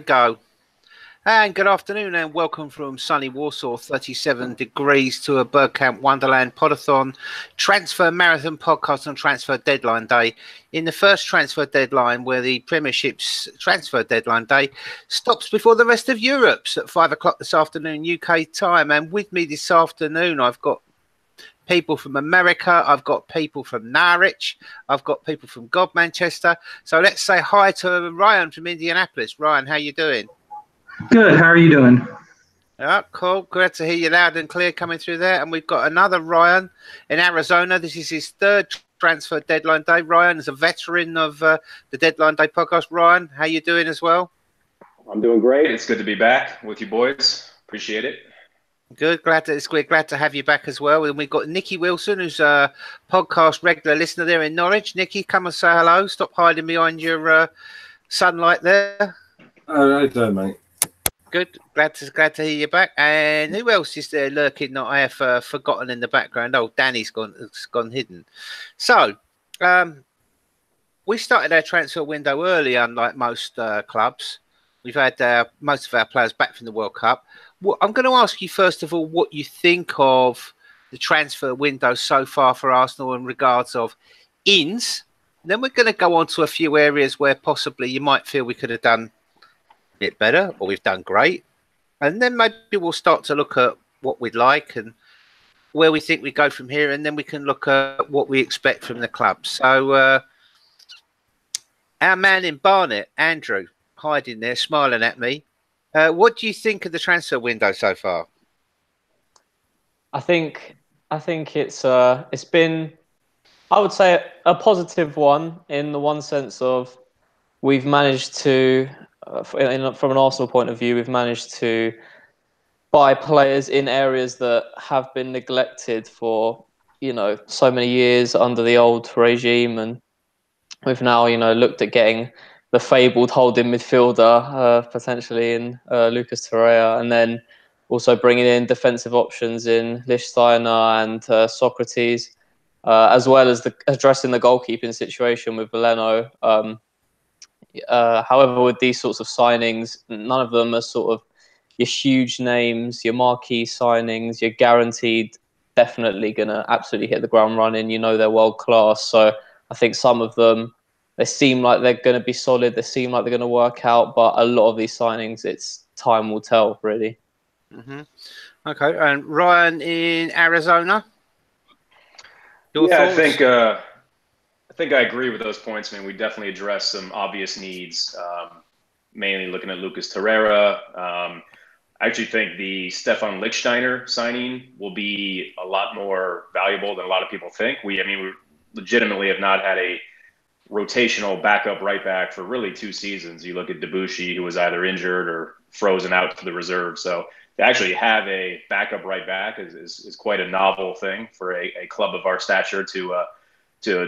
Go. And good afternoon and welcome from sunny Warsaw, 37 degrees, to a Bergkamp Wonderland Podathon transfer marathon podcast on transfer deadline day. In the first transfer deadline, where the Premiership's transfer deadline day stops before the rest of Europe's at 5 o'clock this afternoon UK time. And with me this afternoon, I've got people from America, I've got people from Norwich, I've got people from Manchester. So let's say hi to Ryan from Indianapolis. Ryan, how you doing? Good. How are you doing? All right, cool. Glad to hear you loud and clear coming through there. And we've got another Ryan in Arizona. This is his third transfer deadline day. Ryan is a veteran of the Deadline Day podcast. Ryan, how you doing as well? I'm doing great. It's good to be back with you boys. Appreciate it. Good. We're glad to have you back as well. And we've got Nicky Wilson, who's a podcast regular listener there in Norwich. Nicky, come and say hello. Stop hiding behind your sunlight there. Oh, how you doing, mate? Good. Glad to hear you back. And who else is there lurking that I have forgotten in the background? Oh, Danny's gone hidden. So, we started our transfer window early, unlike most clubs. We've had most of our players back from the World Cup. Well, I'm going to ask you, first of all, what you think of the transfer window so far for Arsenal in regards of ins. And then we're going to go on to a few areas where possibly you might feel we could have done bit better, or we've done great, and then maybe we'll start to look at what we'd like and where we think we go from here, and then we can look at what we expect from the club. So our man in Barnet, Andrew, hiding there smiling at me, what do you think of the transfer window so far? I think it's been, I would say, a positive one, in the one sense of we've managed to from an Arsenal point of view, we've managed to buy players in areas that have been neglected for, so many years under the old regime. And we've now, looked at getting the fabled holding midfielder, potentially in Lucas Torreira, and then also bringing in defensive options in Lichtsteiner and Socrates, as well as addressing the goalkeeping situation with Leno. However, with these sorts of signings, none of them are sort of your huge names, your marquee signings. You're guaranteed definitely going to absolutely hit the ground running. They're world class. So I think some of them, they seem like they're going to be solid. They seem like they're going to work out. But a lot of these signings, it's time will tell, really. Mm-hmm. Okay. And Ryan in Arizona? Your thoughts? I think I agree with those points. I mean, we definitely addressed some obvious needs, mainly looking at Lucas Torreira. I actually think the Stefan Lichtsteiner signing will be a lot more valuable than a lot of people think. We legitimately have not had a rotational backup right back for really 2 seasons. You look at Debuchy, who was either injured or frozen out for the reserve. So to actually have a backup right back is quite a novel thing for a club of our stature to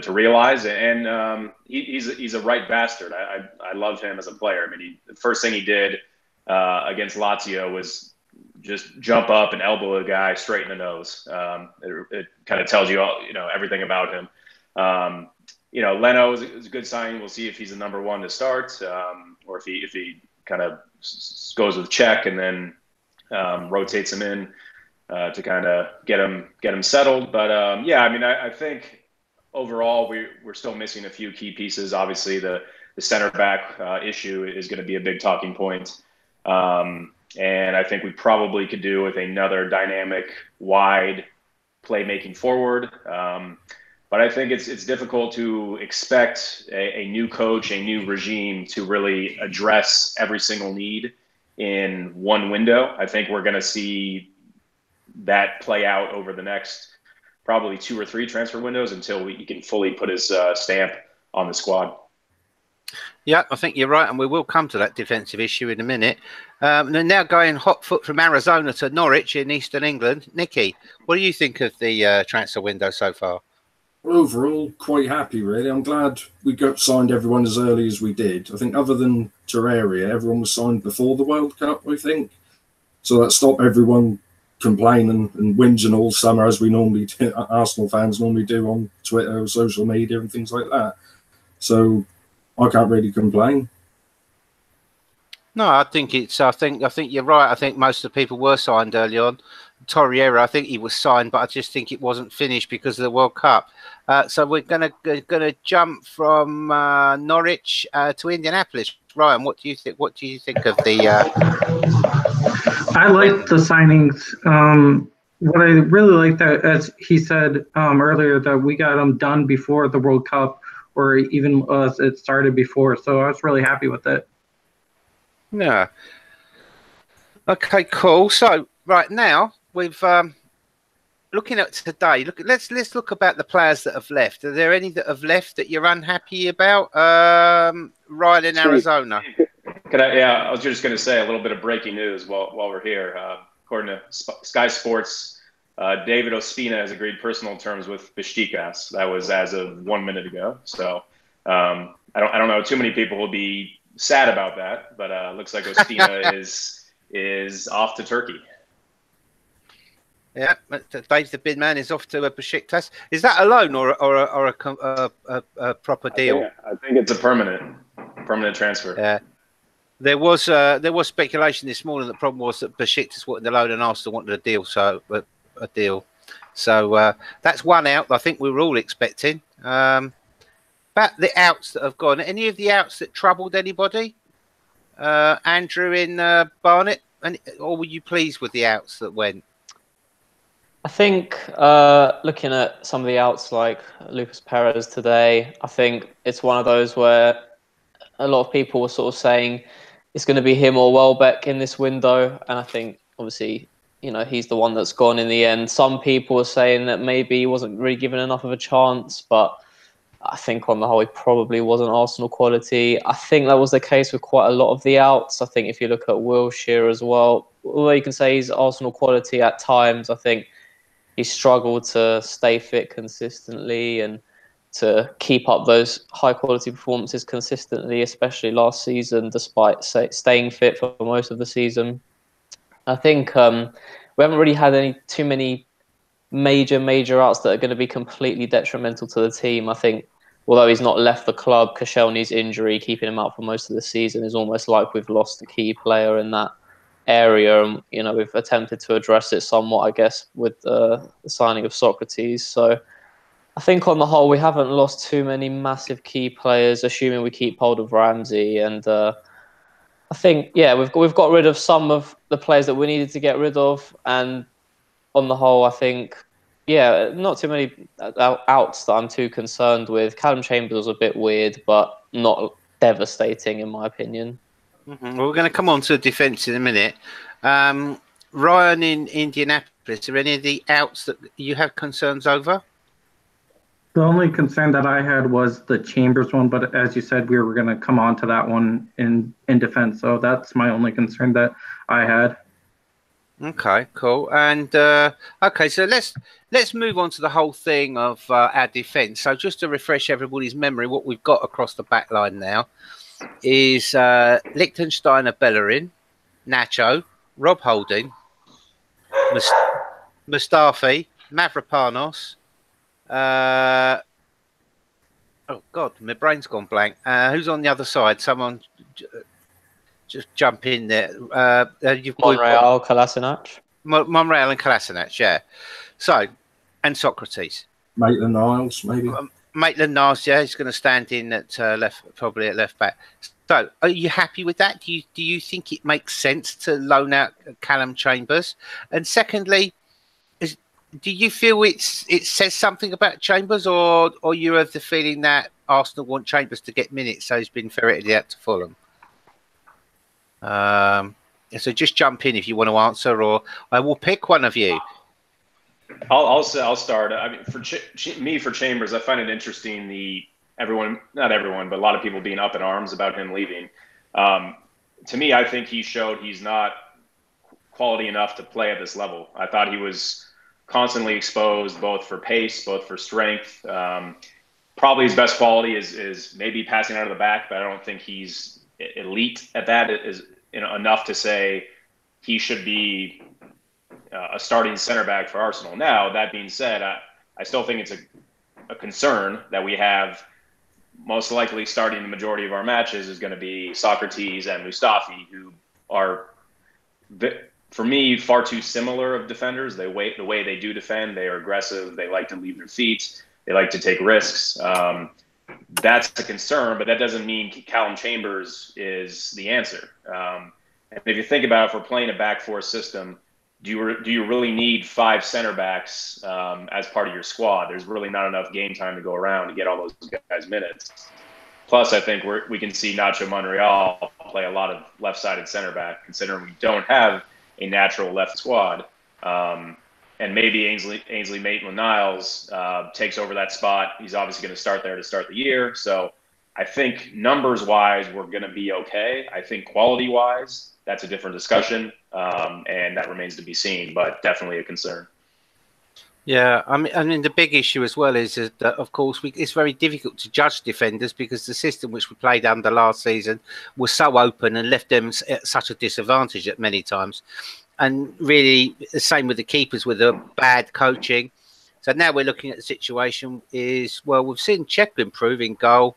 realize, and he's a right bastard. I love him as a player. I mean, the first thing he did against Lazio was just jump up and elbow a guy straight in the nose. It kind of tells you all, everything about him. Leno is a good signing. We'll see if he's the number one to start, or if he kind of goes with Czech and then rotates him in to kind of get him settled. But I think overall, we're still missing a few key pieces. Obviously, the center back issue is going to be a big talking point. And I think we probably could do with another dynamic, wide playmaking forward. But I think it's difficult to expect a new coach, a new regime to really address every single need in one window. I think we're going to see that play out over the next probably 2 or 3 transfer windows until he can fully put his stamp on the squad. Yeah, I think you're right, and we will come to that defensive issue in a minute. And now going hot foot from Arizona to Norwich in Eastern England. Nicky, what do you think of the transfer window so far? Well, overall, quite happy, really. I'm glad we signed everyone as early as we did. I think other than Torreira, everyone was signed before the World Cup, I think. So that stopped everyone complaining and whinging all summer, as we normally do, Arsenal fans normally do on Twitter or social media and things like that. So I can't really complain. No, I think it's. I think you're right. I think most of the people were signed early on. Torreira, I think he was signed, but I just think it wasn't finished because of the World Cup. So we're gonna jump from Norwich to Indianapolis. Ryan, what do you think? What do you think of the? I like the signings. What I really like that, as he said earlier, that we got them done before the World Cup, or even as it started before. So I was really happy with it. Yeah. Okay, cool. So right now we've looking at today. Let's look about the players that have left. Are there any that have left that you're unhappy about? Ryan in Arizona. I was just going to say a little bit of breaking news while we're here. According to Sky Sports, David Ospina has agreed personal terms with Besiktas. That was as of 1 minute ago. So I don't know. Too many people will be sad about that, but looks like Ospina is off to Turkey. Yeah, Dave the big man is off to a Besiktas. Is that a loan or a proper deal? I think it's a permanent transfer. Yeah. There was speculation this morning. The problem was that Besiktas wanted the loan and Arsenal wanted a deal. So that's one out. I think we were all expecting. About the outs that have gone. Any of the outs that troubled anybody? Andrew in Barnet, or were you pleased with the outs that went? I think looking at some of the outs like Lucas Perez today, I think it's one of those where a lot of people were sort of saying it's going to be him or Welbeck in this window. And I think, obviously, he's the one that's gone in the end. Some people were saying that maybe he wasn't really given enough of a chance, but I think on the whole, he probably wasn't Arsenal quality. I think that was the case with quite a lot of the outs. I think if you look at Wilshere as well, although you can say he's Arsenal quality at times, I think he struggled to stay fit consistently and to keep up those high-quality performances consistently, especially last season, despite staying fit for most of the season. I think we haven't really had too many major outs that are going to be completely detrimental to the team. I think, although he's not left the club, Koscielny's injury, keeping him out for most of the season, is almost like we've lost a key player in that area. And, we've attempted to address it somewhat, I guess, with the signing of Socrates. So I think on the whole, we haven't lost too many massive key players, assuming we keep hold of Ramsey. And I think, we've got rid of some of the players that we needed to get rid of. And on the whole, I think, not too many outs that I'm too concerned with. Callum Chambers was a bit weird, but not devastating, in my opinion. Mm-hmm. Well, we're going to come on to defence in a minute. Ryan in Indianapolis, are any of the outs that you have concerns over? The only concern that I had was the Chambers one, but as you said, we were going to come on to that one in defence. So that's my only concern that I had. Okay, cool. And okay, so let's move on to the whole thing of our defence. So just to refresh everybody's memory, what we've got across the back line now is Liechtensteiner, Bellerin, Nacho, Rob Holding, Mustafi, Mavropanos. Oh God, my brain's gone blank. Who's on the other side? Someone just jump in there. You've Monreal, Kolasinac. Monreal and Kolasinac, yeah. So, and Socrates. Maitland-Niles, maybe. Maitland-Niles, yeah, he's going to stand in at probably at left back. So, are you happy with that? Do you think it makes sense to loan out Callum Chambers? And secondly, do you feel it says something about Chambers, or you have the feeling that Arsenal want Chambers to get minutes, so he's been ferreted out to Fulham? So just jump in if you want to answer, or I will pick one of you. I'll start. I mean, for Chambers, I find it interesting. Not everyone, but a lot of people being up in arms about him leaving. To me, I think he showed he's not quality enough to play at this level. I thought he was constantly exposed, both for pace, both for strength. Probably his best quality is maybe passing out of the back, but I don't think he's elite at that. It is enough to say he should be a starting center back for Arsenal. Now, that being said, I still think it's a concern that we have most likely starting the majority of our matches is going to be Socrates and Mustafi, who are, for me, far too similar of defenders. The way they do defend, they are aggressive. They like to leave their feet. They like to take risks. That's a concern, but that doesn't mean Callum Chambers is the answer. And if you think about, if we're playing a back four system, do you really need 5 center backs as part of your squad? There's really not enough game time to go around to get all those guys minutes. Plus, I think we can see Nacho Monreal play a lot of left-sided center back, considering we don't have a natural left squad. And maybe Ainsley Maitland-Niles takes over that spot. He's obviously going to start there to start the year. So I think numbers-wise, we're going to be okay. I think quality-wise, that's a different discussion, and that remains to be seen, but definitely a concern. Yeah, I mean, the big issue as well is that, of course, it's very difficult to judge defenders because the system which we played under last season was so open and left them at such a disadvantage at many times. And really, the same with the keepers with the bad coaching. So now we're looking at the situation is, well, we've seen Czech improve in goal,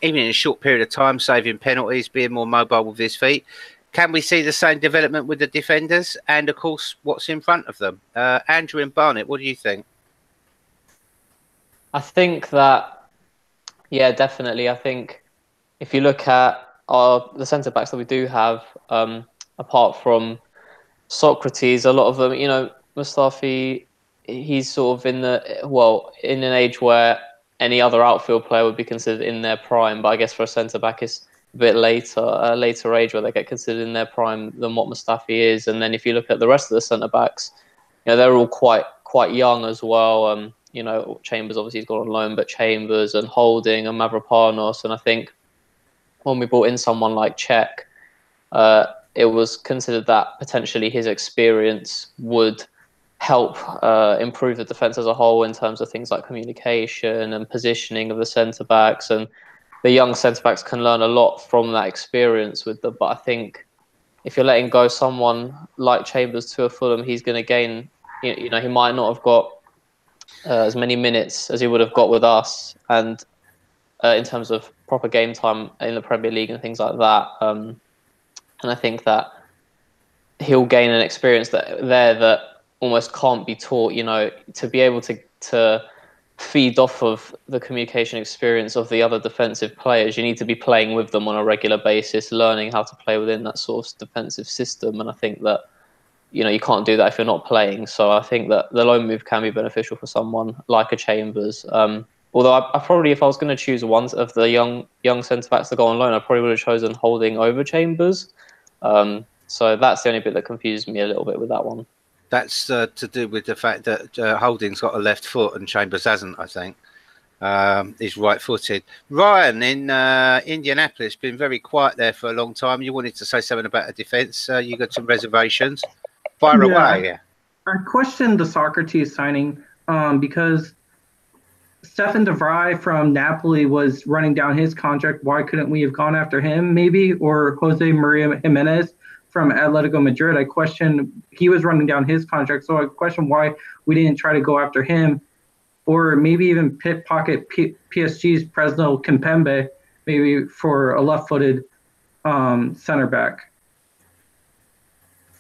even in a short period of time, saving penalties, being more mobile with his feet. Can we see the same development with the defenders? And, of course, what's in front of them? Andrew and Barnett, what do you think? I think that, yeah, definitely. I think if you look at the centre-backs that we do have, apart from Socrates, a lot of them, Mustafi, he's sort of in an age where any other outfield player would be considered in their prime. But I guess for a centre-back, it's a bit later, a later age where they get considered in their prime than what Mustafi is. And then if you look at the rest of the centre-backs, they're all quite young as well. Chambers obviously has gone on loan, but Chambers and Holding and Mavropanos. And I think when we brought in someone like Czech, it was considered that potentially his experience would help improve the defence as a whole in terms of things like communication and positioning of the centre-backs. And the young centre-backs can learn a lot from that experience with them. But I think if you're letting go someone like Chambers to a Fulham, he's going to gain, he might not have got as many minutes as he would have got with us. And in terms of proper game time in the Premier League and things like that. And I think that he'll gain an experience that almost can't be taught, to be able to feed off of the communication experience of the other defensive players. You need to be playing with them on a regular basis, learning how to play within that sort of defensive system. And I think that, you can't do that if you're not playing. So I think that the loan move can be beneficial for someone like a Chambers. Although I probably, if I was going to choose one of the young centre-backs to go on loan, I probably would have chosen Holding over Chambers. So that's the only bit that confuses me a little bit with that one. That's to do with the fact that Holding's got a left foot and Chambers hasn't, I think. He's right-footed. Ryan in Indianapolis, been very quiet there for a long time. You wanted to say something about a defence. You got some reservations. Fire away. I questioned the Socrates signing because Stefan de Vrij from Napoli was running down his contract. Why couldn't we have gone after him, maybe? Or Jose Maria Jimenez from Atletico Madrid. I questioned, he was running down his contract, so I questioned why we didn't try to go after him. Or maybe even pickpocket PSG's Presnel Kimpembe, maybe for a left-footed center back.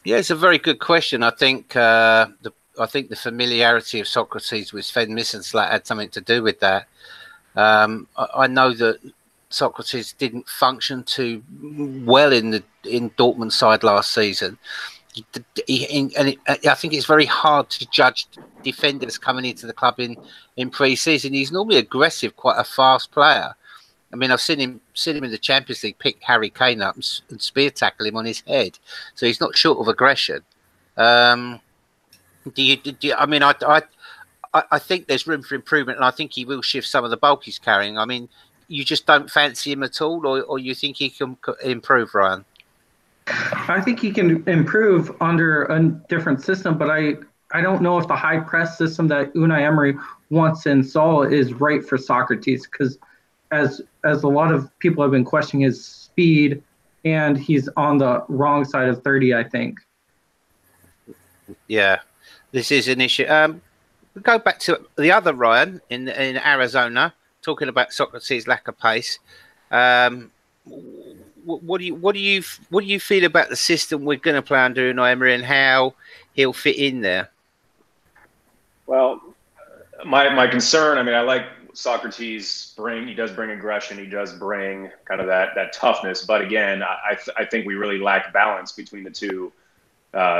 Yeah, it's a very good question. I think the familiarity of Socrates with Sven Misselslatt had something to do with that. I know that Socrates didn't function too well in Dortmund's side last season. I think it's very hard to judge defenders coming into the club in pre-season. He's normally aggressive, quite a fast player. I mean, I've seen him in the Champions League pick Harry Kane up and spear tackle him on his head. So he's not short of aggression. I mean, I think there's room for improvement, and I think he will shift some of the bulk he's carrying. I mean, you just don't fancy him at all, or you think he can improve, Ryan? I think he can improve under a different system, but I don't know if the high press system that Unai Emery wants to install is right for Socrates, because as a lot of people have been questioning his speed, and he's on the wrong side of 30, I think. Yeah, this is an issue. We go back to the other Ryan in Arizona, talking about Socrates' lack of pace. what do you feel about the system we're going to play under Emery and how he'll fit in there? Well, my concern. I mean, I like Socrates. He does bring aggression. He does bring kind of that toughness. But again, I think we really lack balance between the two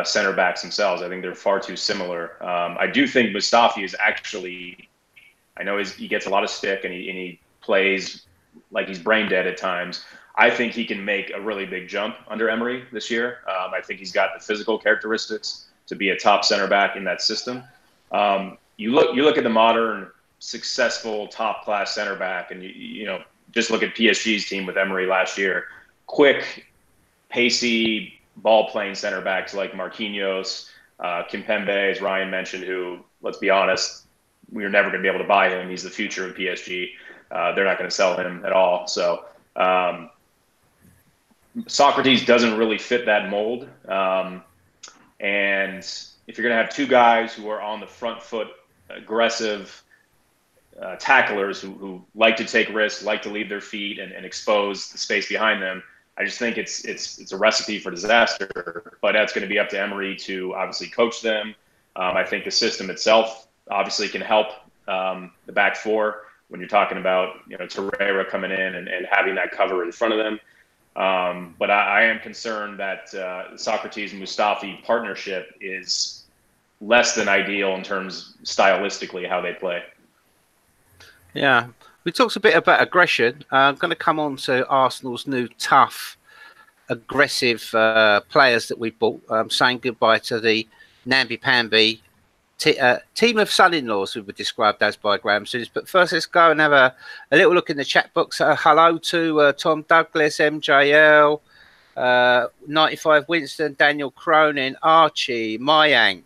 center backs themselves. I think they're far too similar. I do think Mustafi is actually. I know he gets a lot of stick and he plays like he's brain dead at times. I think he can make a really big jump under Emery this year. I think he's got the physical characteristics to be a top center back in that system. You look at the modern successful top class center back, and you know just look at PSG's team with Emery last year. Quick, pacey, ball playing center backs like Marquinhos, Kimpembe, as Ryan mentioned, who, let's be honest, we're never going to be able to buy him. He's the future of PSG. They're not going to sell him at all. So Socrates doesn't really fit that mold. And if you're going to have two guys who are on the front foot, aggressive tacklers who like to take risks, like to leave their feet and expose the space behind them, I just think it's a recipe for disaster. But that's going to be up to Emery to obviously coach them. I think the system itself obviously can help the back four when you're talking about Torreira coming in and having that cover in front of them. But I am concerned that Socrates and Mustafi partnership is less than ideal in terms stylistically how they play. Yeah, we talked a bit about aggression. I'm going to come on to Arsenal's new tough, aggressive players that we bought. Saying goodbye to the namby-pamby team of son-in-laws, we were described as by Graham Souness. But first, let's go and have a little look in the chat box. Hello to Tom Douglas, MJL, 95 Winston, Daniel Cronin, Archie, Mayank,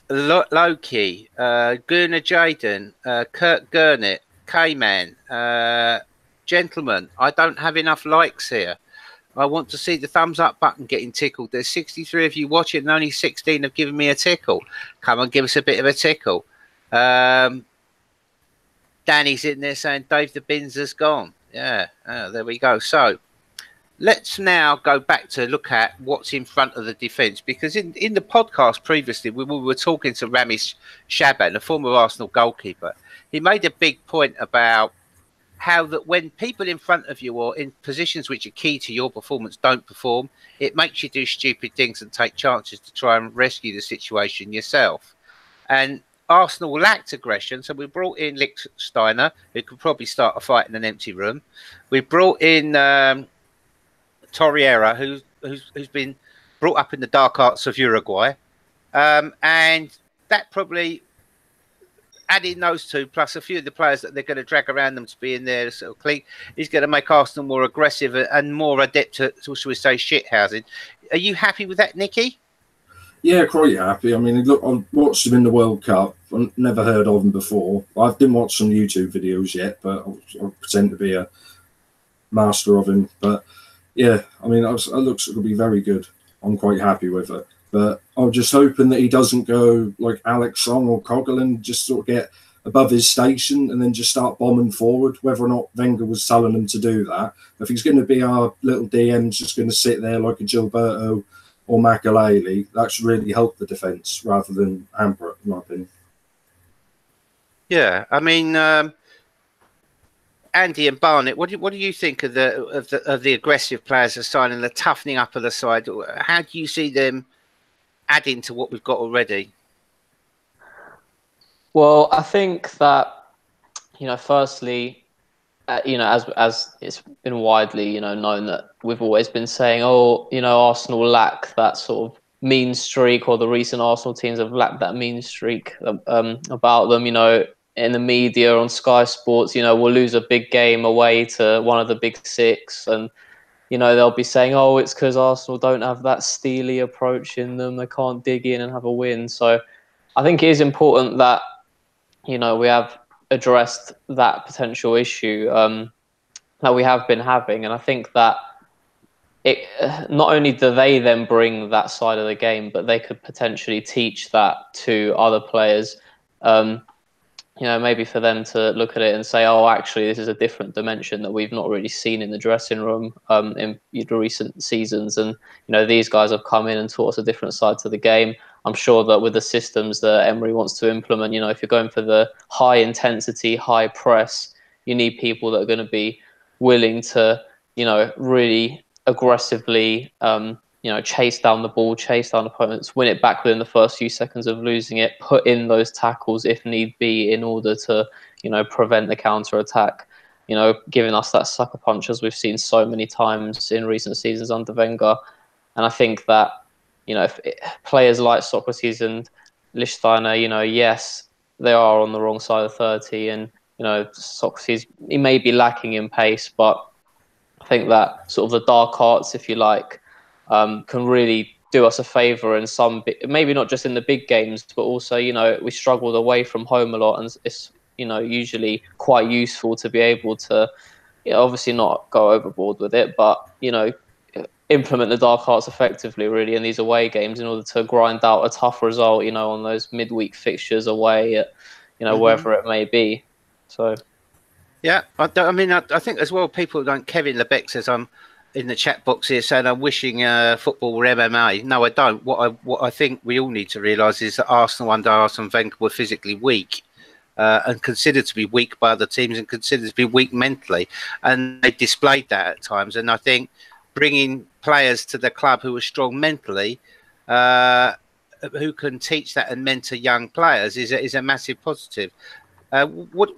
Loki, Gurner Jaden, Kurt Gurnett, K-Man, gentlemen, I don't have enough likes here. I want to see the thumbs up button getting tickled. There's 63 of you watching and only 16 have given me a tickle. Come on, give us a bit of a tickle. Danny's in there saying Dave the Bins has gone. Yeah, there we go. So let's now go back to look at what's in front of the defence, because in the podcast previously, we were talking to Rami Shaban, a former Arsenal goalkeeper. He made a big point about how that when people in front of you or in positions which are key to your performance don't perform, it makes you do stupid things and take chances to try and rescue the situation yourself. And Arsenal lacked aggression, so we brought in Lichtsteiner, who could probably start a fight in an empty room. We brought in Torreira, who's been brought up in the dark arts of Uruguay, and that probably, adding those two plus a few of the players that they're going to drag around them to be in their sort of clique, is going to make Arsenal more aggressive and more adept to shall we say, shithousing. Are you happy with that, Nicky? Yeah, quite happy. I mean, look, I watched him in the World Cup. I've never heard of him before. I didn't watch some YouTube videos yet, but I pretend to be a master of him. But yeah, I mean, it looks to be very good. I'm quite happy with it. But I'm just hoping that he doesn't go like Alex Song or Coughlin, just sort of get above his station and then just start bombing forward, whether or not Wenger was telling him to do that. If he's going to be our little DMs just going to sit there like a Gilberto or Makaleli, that should really help the defence rather than hamper it, in my opinion. Yeah, I mean, Andy and Barnett, what do you think of the aggressive players assigning the toughening up of the side? How do you see them adding to what we've got already? Well, I think that, firstly, as it's been widely, known that we've always been saying, Arsenal lack that sort of mean streak, or the recent Arsenal teams have lacked that mean streak about them, in the media, on Sky Sports, we'll lose a big game away to one of the big six, and they'll be saying, it's because Arsenal don't have that steely approach in them. They can't dig in and have a win. So I think it is important that, we have addressed that potential issue that we have been having. And I think that it not only do they then bring that side of the game, but they could potentially teach that to other players. maybe for them to look at it and say, oh, actually, this is a different dimension that we've not really seen in the dressing room in the recent seasons. And, these guys have come in and taught us a different side to the game. I'm sure that with the systems that Emery wants to implement, if you're going for the high intensity, high press, you need people that are going to be willing to, really aggressively, chase down the ball, chase down opponents, win it back within the first few seconds of losing it, put in those tackles if need be in order to, prevent the counter attack. Giving us that sucker punch as we've seen so many times in recent seasons under Wenger. And I think that, if players like Socrates and Lichtsteiner, yes, they are on the wrong side of 30, and Socrates, he may be lacking in pace, but I think that sort of the dark arts, if you like, can really do us a favour in some, maybe not just in the big games, but also, we struggled away from home a lot, and it's, usually quite useful to be able to, obviously not go overboard with it, but, implement the dark arts effectively, really, in these away games in order to grind out a tough result, on those midweek fixtures away at, wherever it may be. So, yeah, I think as well, people don't. Kevin Lebeck says I'm in the chat box here saying I'm wishing football were MMA. No, I don't. What I think we all need to realise is that Arsenal under Arsene Wenger were physically weak. And considered to be weak by other teams, and considered to be weak mentally, and they displayed that at times. And I think bringing players to the club who are strong mentally, who can teach that and mentor young players, is a massive positive. What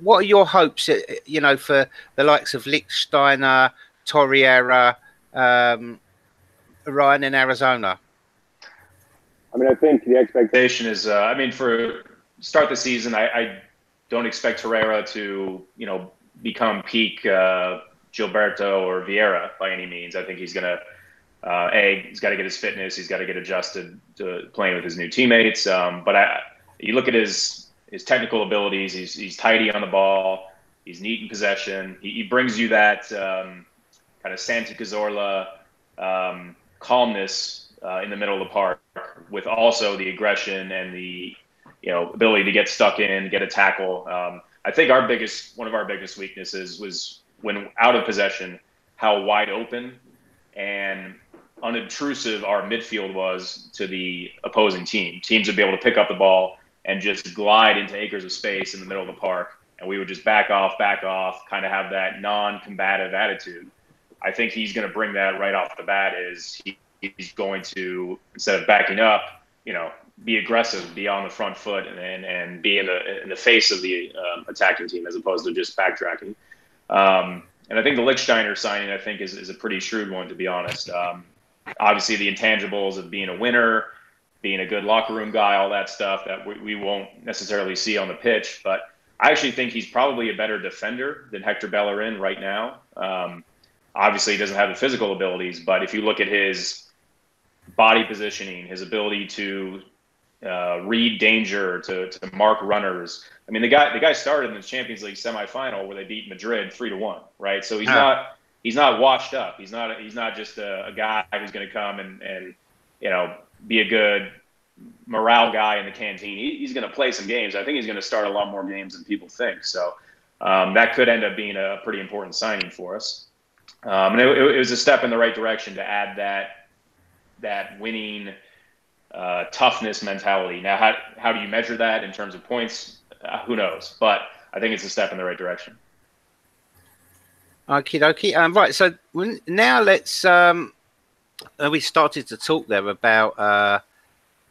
are your hopes? For the likes of Lichtsteiner, Torreira, Ryan in Arizona. I think the expectation is, for start the season, I don't expect Torreira to, become peak Gilberto or Vieira by any means. I think he's going to, he's got to get his fitness. He's got to get adjusted to playing with his new teammates. But you look at his technical abilities. He's tidy on the ball. He's neat in possession. He brings you that kind of Santi Cazorla calmness in the middle of the park, with also the aggression and the ability to get stuck in, get a tackle. I think one of our biggest weaknesses was when out of possession, how wide open and unobtrusive our midfield was to the opposing team. Teams would be able to pick up the ball and just glide into acres of space in the middle of the park, and we would just back off, kind of have that non-combative attitude. I think he's going to bring that right off the bat. He's going to, instead of backing up, be aggressive, be on the front foot, and be in the face of the attacking team as opposed to just backtracking. And I think the Lichtsteiner signing, I think, is a pretty shrewd one, to be honest. Obviously, the intangibles of being a winner, being a good locker room guy, all that stuff that we won't necessarily see on the pitch. But I actually think he's probably a better defender than Hector Bellerin right now. Obviously, he doesn't have the physical abilities, but if you look at his body positioning, his ability to read danger, to mark runners. The guy started in the Champions League semifinal where they beat Madrid 3-1, right? So he's not washed up. He's not just a guy who's going to come and be a good morale guy in the canteen. He's going to play some games. I think he's going to start a lot more games than people think. So that could end up being a pretty important signing for us. And it was a step in the right direction to add that winning toughness mentality. Now, how do you measure that in terms of points? Who knows? But I think it's a step in the right direction. Okie dokie. Right. So now let's. We started to talk there about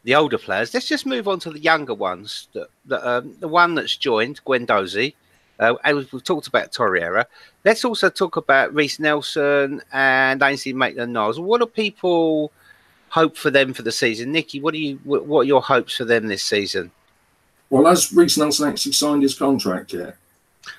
the older players. Let's just move on to the younger ones. The one that's joined, Guendouzi. We've talked about Torreira. Let's also talk about Reiss Nelson and Ainsley Maitland-Niles. What do people hope for them for the season? Nicky, what are your hopes for them this season? Well, has Reiss Nelson actually signed his contract yet?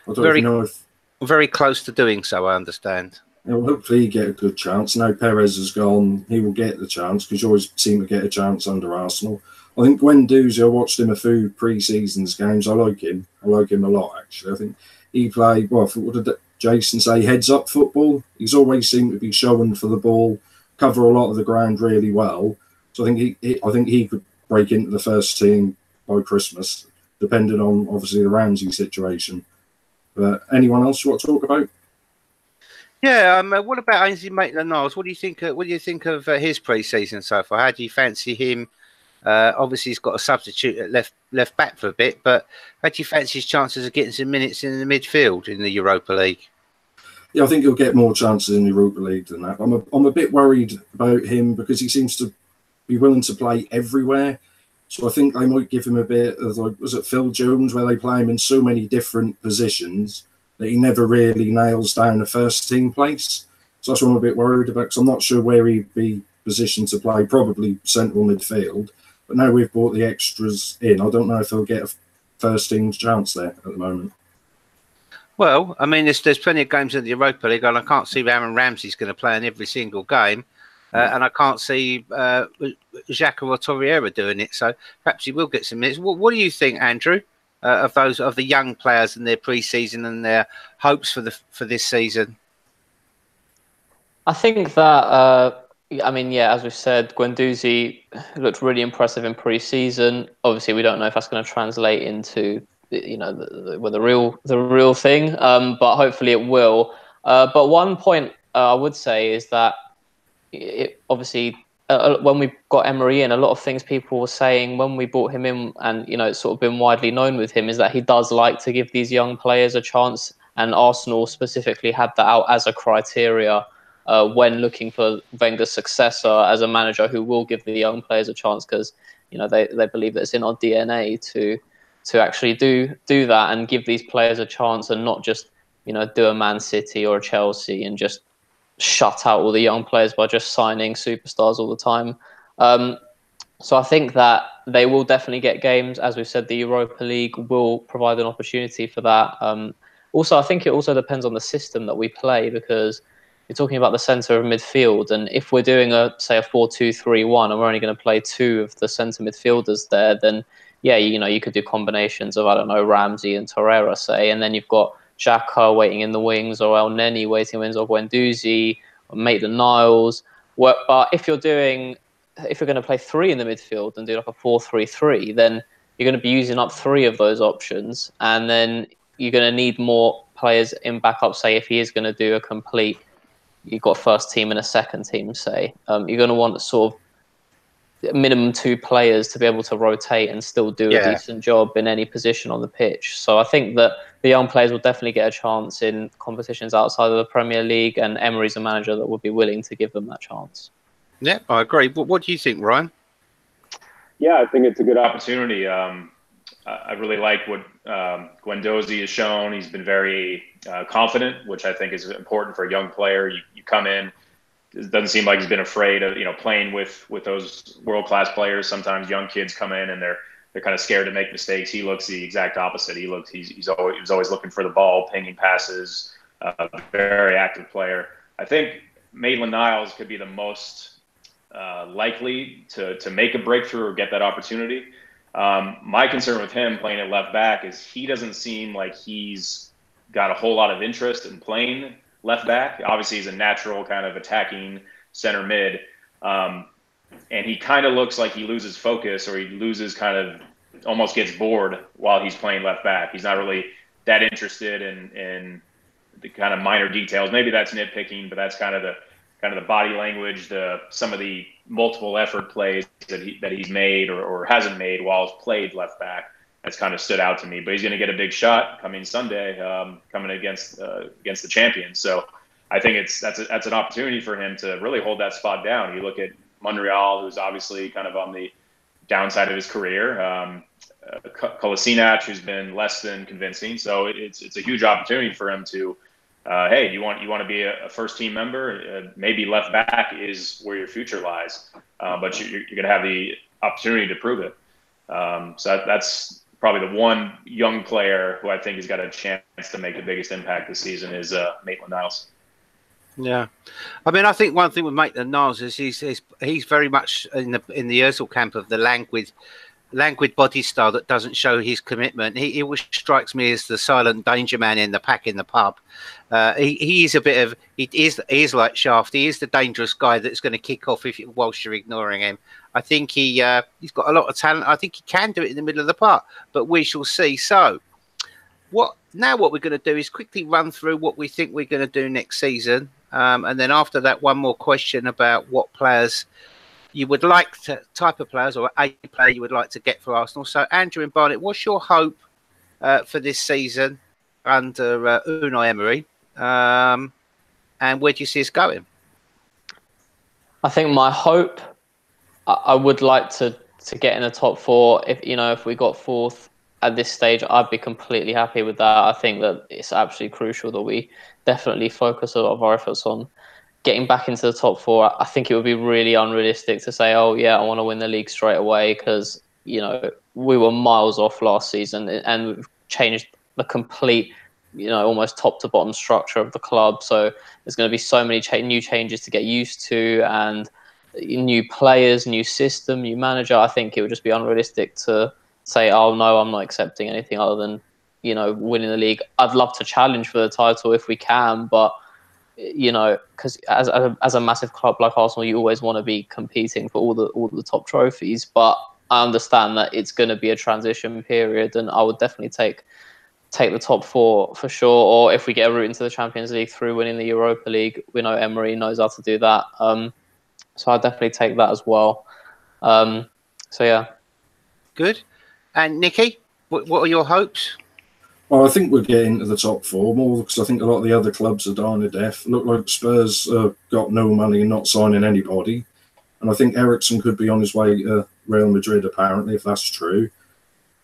I don't know if very close to doing so, I understand. Well, hopefully he get a good chance. Now Perez has gone, he will get the chance because you always seem to get a chance under Arsenal. I think Guendouzi, I watched him a few pre-seasons games. I like him. I like him a lot, actually. I think he played, what did Jason say, heads-up football. He's always seemed to be showing for the ball, cover a lot of the ground really well. So I think he could break into the first team by Christmas. depending on obviously the Ramsey situation. But anyone else you want to talk about? Yeah, what about Ainsley Maitland-Niles? What do you think? What do you think of his pre-season so far? How do you fancy him? Obviously, he's got a substitute at left back for a bit, but how do you fancy his chances of getting some minutes in the midfield in the Europa League? Yeah, I think he'll get more chances in the Europa League than that. I'm a bit worried about him because he seems to be willing to play everywhere. So I think they might give him a bit of, like, was it Phil Jones, where they play him in so many different positions that he never really nails down a first team place. So that's what I'm a bit worried about, because I'm not sure where he'd be positioned to play, probably central midfield. But now we've brought the extras in, I don't know if he'll get a first team chance there at the moment. Well, I mean, there's plenty of games in the Europa League, and I can't see Aaron Ramsey's going to play in every single game. And I can't see Xhaka or Torreira doing it, so perhaps he will get some minutes. What do you think, Andrew, of the young players and their pre-season and their hopes for this season? I think that as we've said, Guendouzi looked really impressive in pre-season. Obviously, we don't know if that's going to translate into the real thing, but hopefully it will. But one point I would say is that when we got Emery in, a lot of things people were saying when we brought him in, and it's sort of been widely known with him, is that he does like to give these young players a chance, and Arsenal specifically had that out as a criteria when looking for Wenger's successor as a manager who will give the young players a chance, because they believe that it's in our DNA to actually do that and give these players a chance, and not just do a Man City or a Chelsea and just shut out all the young players by just signing superstars all the time. So I think that they will definitely get games. As we've said, the Europa League will provide an opportunity for that. Also, I think it also depends on the system that we play, because you're talking about the centre of midfield, and if we're doing a 4-2-3-1 and we're only going to play two of the centre midfielders there, then yeah, you could do combinations of, I don't know, Ramsey and Torreira, say, and then you've got Xhaka waiting in the wings, or El Neni waiting in the wings, or Guendouzi, or Maitland-Niles. But if you're going to play three in the midfield and do like a 4-3-3, then you're going to be using up three of those options, and then you're going to need more players in backup. Say if he is going to do a complete, you've got first team and a second team, say, you're going to want sort of minimum two players to be able to rotate and still do a decent job in any position on the pitch. So I think that the young players will definitely get a chance in competitions outside of the Premier League, and Emery's a manager that would be willing to give them that chance. Yeah, I agree. But what do you think, Ryan? Yeah, I think it's a good opportunity. I really like what Guendouzi has shown. He's been very confident, which I think is important for a young player. You come in, it doesn't seem like he's been afraid of playing with those world-class players. Sometimes young kids come in and they're kind of scared to make mistakes. He looks the exact opposite. He was always looking for the ball, pinging passes, a very active player. I think Maitland-Niles could be the most likely to make a breakthrough or get that opportunity. My concern with him playing at left back is he doesn't seem like he's got a whole lot of interest in playing left back. Obviously, he's a natural kind of attacking center mid. And he kind of looks like he loses focus, or he loses almost gets bored while he's playing left back. He's not really that interested in the kind of minor details. Maybe that's nitpicking, but that's kind of the body language, some of the multiple effort plays that he's made or hasn't made while he's played left back. That's kind of stood out to me. But he's going to get a big shot coming Sunday, coming against the champions. So I think that's an opportunity for him to really hold that spot down. You look at Monreal, who's obviously kind of on the downside of his career. Kolasinac, who's been less than convincing. So it's a huge opportunity for him to, hey, you want to be a first team member? Maybe left back is where your future lies, but you're going to have the opportunity to prove it. So that's probably the one young player who I think has got a chance to make the biggest impact this season is Maitland-Niles. Yeah, I mean, I think one thing with Maitland-Niles is he's very much in the Özil camp of the languid languid body style that doesn't show his commitment. He always strikes me as the silent danger man in the pack in the pub. He is a bit of he is like Shaft. He is the dangerous guy that's going to kick off whilst you're ignoring him. I think he's got a lot of talent. I think he can do it in the middle of the park, but we shall see. So what we're going to do is quickly run through what we think we're going to do next season, and then after that, one more question about what players you would like to type of players or a player you would like to get for Arsenal. So Andrew and Barnett, what's your hope for this season under Unai Emery, and where do you see us going? I think my hope, I would like to get in the top 4. If we got 4th at this stage, I'd be completely happy with that. I think that it's absolutely crucial that we definitely focus a lot of our efforts on getting back into the top 4. I think it would be really unrealistic to say, oh yeah, I want to win the league straight away, because we were miles off last season, and we've changed the complete almost top to bottom structure of the club. So there's going to be so many new changes to get used to, and new players, new system, new manager. I think it would just be unrealistic to say, oh no, I'm not accepting anything other than winning the league. I'd love to challenge for the title if we can, but because as a massive club like Arsenal, you always want to be competing for all the top trophies. But I understand that it's going to be a transition period, and I would definitely take the top 4 for sure. Or if we get a route into the Champions League through winning the Europa League, we know Emery knows how to do that. So I'd definitely take that as well. So yeah, good. And Nicky, what are your hopes? Well, I think we'll get into the top 4 more, because I think a lot of the other clubs are dying to death. Look like Spurs got no money and not signing anybody. And I think Eriksen could be on his way to Real Madrid, apparently, if that's true.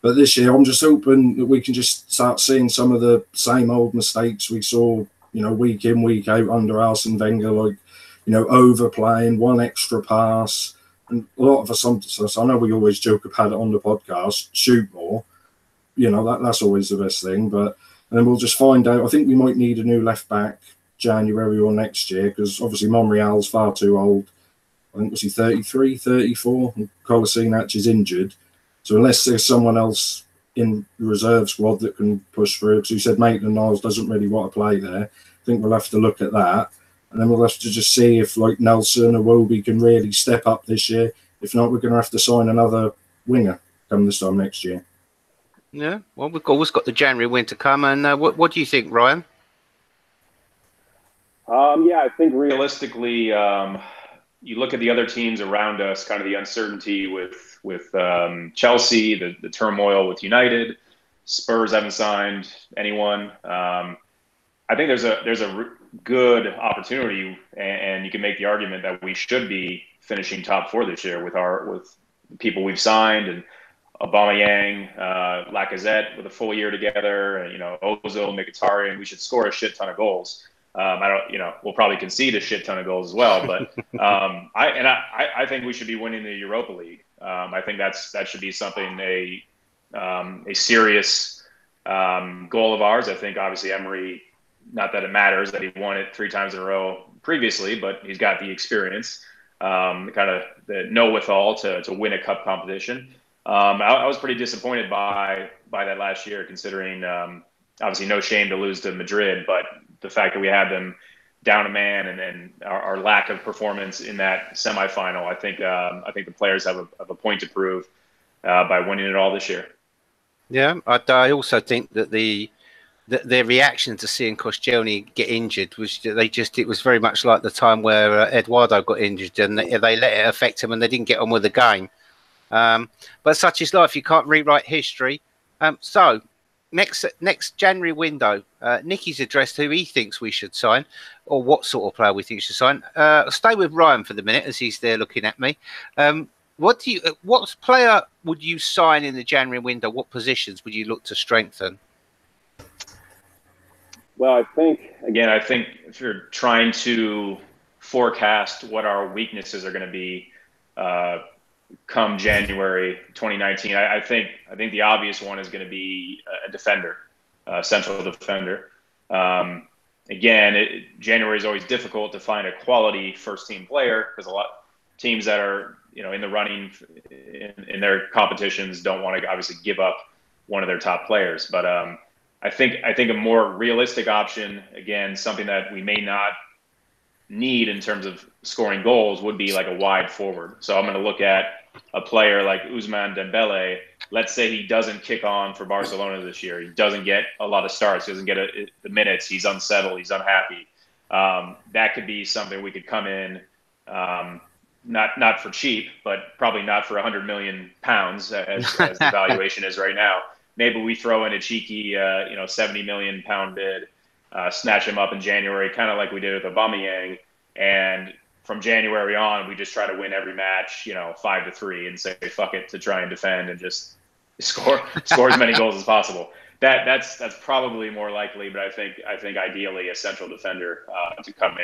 But this year, I'm just hoping that we can just start seeing some of the same old mistakes we saw, week in, week out under Arsene Wenger, like, overplaying, one extra pass. And a lot of us, I know we always joke about it on the podcast, shoot more. That's always the best thing. But and then we'll just find out. I think we might need a new left back January or next year, because obviously Monreal's far too old. I think was he 33, 34, and Kolasinac is injured. So unless there's someone else in the reserve squad that can push through, because you said Maitland-Niles doesn't really want to play there, I think we'll have to look at that. And then we'll have to just see if like Nelson or Iwobi can really step up this year. If not, we're going to have to sign another winger come this time next year. Yeah, well, we've always got the January winter come. And what do you think, Ryan? I think realistically, you look at the other teams around us, kind of the uncertainty with Chelsea, the turmoil with United, Spurs haven't signed anyone. I think there's a good opportunity, and you can make the argument that we should be finishing top 4 this year with the people we've signed, and Aubameyang, Lacazette with a full year together, and Ozil, Mkhitaryan. We should score a shit ton of goals. We'll probably concede a shit ton of goals as well, but I think we should be winning the Europa League. I think that should be something a serious goal of ours. I think obviously Emery, not that it matters that he won it 3 times in a row previously, but he's got the experience, kind of the know-withal to win a cup competition. I was pretty disappointed by that last year, considering obviously no shame to lose to Madrid, but the fact that we had them down a man, and then our lack of performance in that semifinal, I think the players have a point to prove by winning it all this year. Yeah, I also think that their reaction to seeing Koscielny get injured was it was very much like the time where Eduardo got injured, and they let it affect him, and they didn't get on with the game. But such is life; you can't rewrite history. So next January window, Nicky's addressed who he thinks we should sign, or what sort of player we think should sign. I'll stay with Ryan for the minute, as he's there looking at me. What player would you sign in the January window? What positions would you look to strengthen? Well, I think if you're trying to forecast what our weaknesses are going to be come January 2019, I think the obvious one is going to be a defender, central defender. January is always difficult to find a quality first team player, because teams that are, in the running in their competitions don't want to obviously give up one of their top players. But I think a more realistic option, again, something that we may not need in terms of scoring goals, would be like a wide forward. So I'm going to look at a player like Ousmane Dembele. Let's say he doesn't kick on for Barcelona this year. He doesn't get a lot of starts. He doesn't get the minutes. He's unsettled. He's unhappy. That could be something we could come in, not for cheap, but probably not for 100 million pounds as the valuation is right now. Maybe we throw in a cheeky, 70 million pound bid, snatch him up in January, kind of like we did with Aubameyang, and from January on, we just try to win every match, 5-3, and say fuck it to try and defend and just score as many goals as possible. That's probably more likely, but I think ideally a central defender to come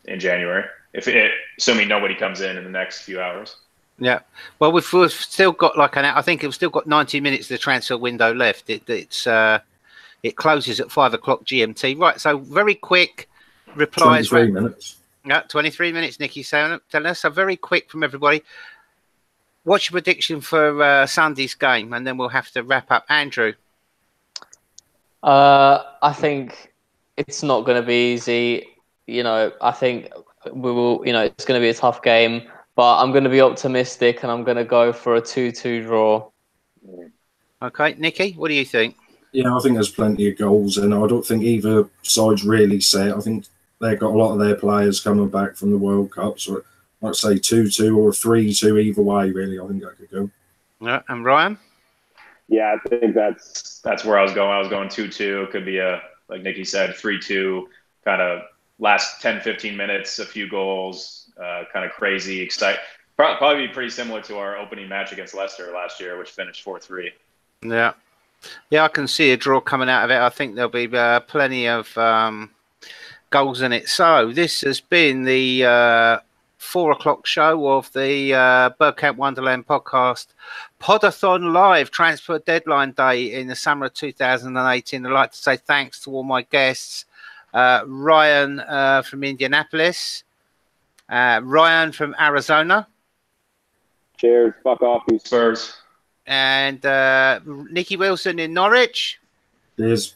in January, assuming nobody comes in the next few hours. Yeah, well, we've still got I think we've still got 90 minutes of the transfer window left. It closes at 5 o'clock GMT. Right, so very quick replies. 23 minutes. Yeah, 23 minutes, Nicky telling us. So very quick from everybody. What's your prediction for Sunday's game? And then we'll have to wrap up. Andrew? I think it's not going to be easy. I think we will, it's going to be a tough game. But I'm going to be optimistic, and I'm going to go for a 2-2 draw. Okay, Nicky, what do you think? Yeah, I think there's plenty of goals, and I don't think either side's really set. I think they've got a lot of their players coming back from the World Cup, so I'd say 2-2 or 3-2 either way, really. I think that could go. Yeah, and Ryan? Yeah, I think that's where I was going. I was going 2-2. It could be like Nicky said, 3-2, kind of last 10-15 minutes, a few goals. Kind of crazy, exciting. Probably be pretty similar to our opening match against Leicester last year, which finished 4-3. Yeah, I can see a draw coming out of it. I think there'll be plenty of goals in it. So this has been the 4 o'clock show of the Bergkamp Wonderland podcast, Podathon Live, transfer deadline day in the summer of 2018. I'd like to say thanks to all my guests. Ryan from Indianapolis. Ryan from Arizona. Cheers. Fuck off, you Spurs. And Nicky Wilson in Norwich. Cheers.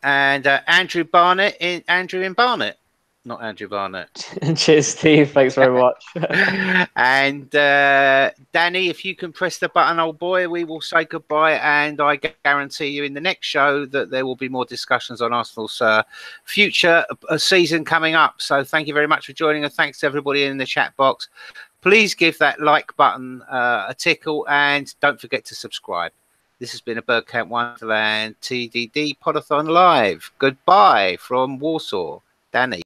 And Andrew in Barnet. Not Andrew Barnett. Cheers, Steve. Thanks very much. And Danny, if you can press the button, old boy, we will say goodbye. And I guarantee you in the next show that there will be more discussions on Arsenal's future season coming up. So thank you very much for joining us. Thanks to everybody in the chat box. Please give that like button a tickle and don't forget to subscribe. This has been a Bergkamp Wonderland TDD Podathon Live. Goodbye from Warsaw. Danny.